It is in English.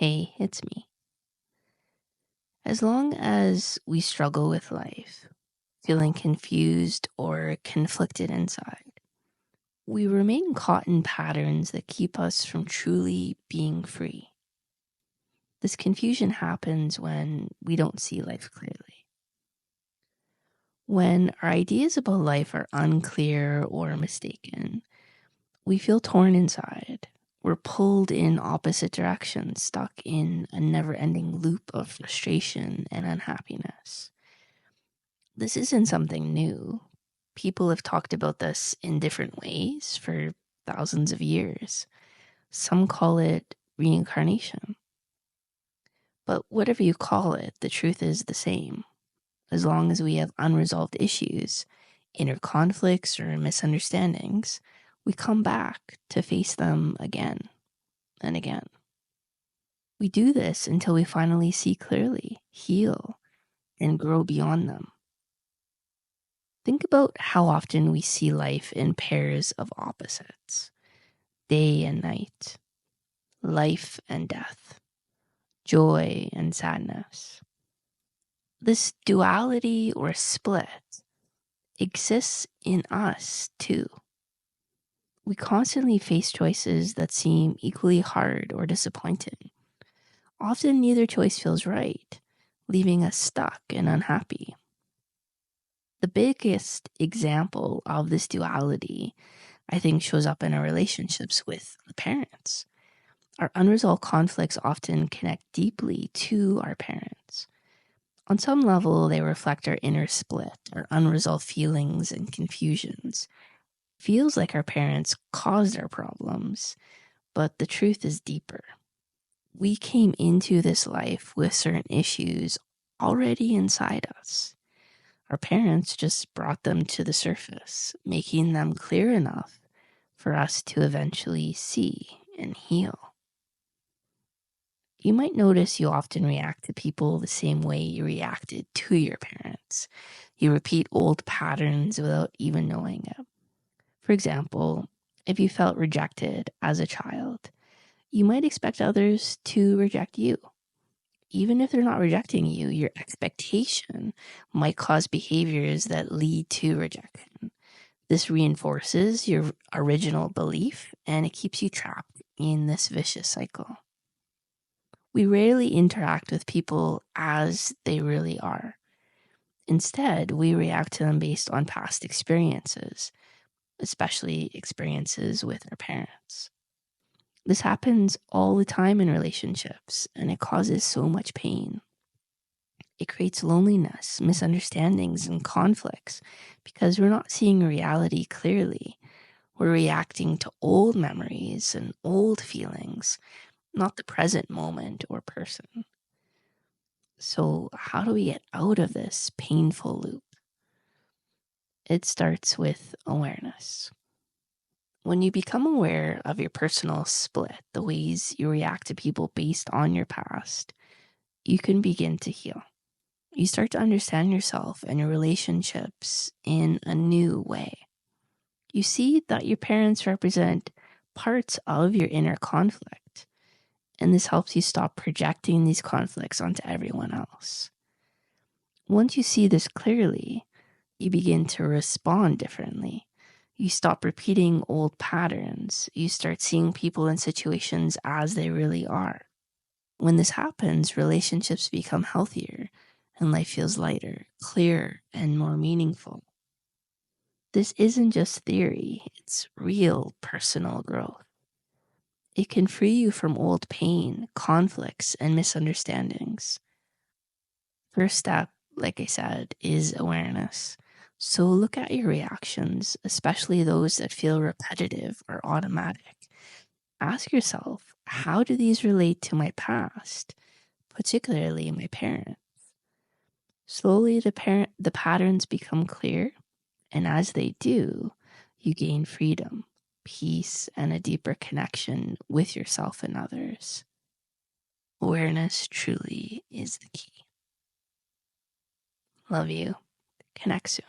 Hey, it's me. As long as we struggle with life, feeling confused or conflicted inside, we remain caught in patterns that keep us from truly being free. This confusion happens when we don't see life clearly. When our ideas about life are unclear or mistaken, we feel torn inside. We're pulled in opposite directions, stuck in a never ending loop of frustration and unhappiness. This isn't something new. People have talked about this in different ways for thousands of years. Some call it reincarnation. But whatever you call it, the truth is the same. As long as we have unresolved issues, inner conflicts, or misunderstandings, we come back to face them again and again. We do this until we finally see clearly, heal, and grow beyond them. Think about how often we see life in pairs of opposites: day and night, life and death, joy and sadness. This duality or split exists in us too. We constantly face choices that seem equally hard or disappointing. Often neither choice feels right, leaving us stuck and unhappy. The biggest example of this duality, I think, shows up in our relationships with the parents. Our unresolved conflicts often connect deeply to our parents. On some level, they reflect our inner split, our unresolved feelings and confusions. Feels like our parents caused our problems, but the truth is deeper. We came into this life with certain issues already inside us. Our parents just brought them to the surface, making them clear enough for us to eventually see and heal. You might notice you often react to people the same way you reacted to your parents. You repeat old patterns without even knowing it. For example, if you felt rejected as a child, you might expect others to reject you. Even if they're not rejecting you, your expectation might cause behaviors that lead to rejection. This reinforces your original belief and it keeps you trapped in this vicious cycle. We rarely interact with people as they really are. Instead, we react to them based on past experiences, especially experiences with our parents. This happens all the time in relationships, and it causes so much pain. It creates loneliness, misunderstandings, and conflicts because we're not seeing reality clearly. We're reacting to old memories and old feelings, not the present moment or person. So, how do we get out of this painful loop? It starts with awareness. When you become aware of your personal split, the ways you react to people based on your past, you can begin to heal. You start to understand yourself and your relationships in a new way. You see that your parents represent parts of your inner conflict, and this helps you stop projecting these conflicts onto everyone else. Once you see this clearly, you begin to respond differently. You stop repeating old patterns. You start seeing people and situations as they really are. When this happens, relationships become healthier and life feels lighter, clearer, and more meaningful. This isn't just theory, it's real personal growth. It can free you from old pain, conflicts, and misunderstandings. First step, like I said, is awareness. So look at your reactions, especially those that feel repetitive or automatic. Ask yourself, how do these relate to my past, particularly my parents? Slowly, the patterns become clear, and as they do, you gain freedom, peace, and a deeper connection with yourself and others. Awareness truly is the key. Love you. Connect soon.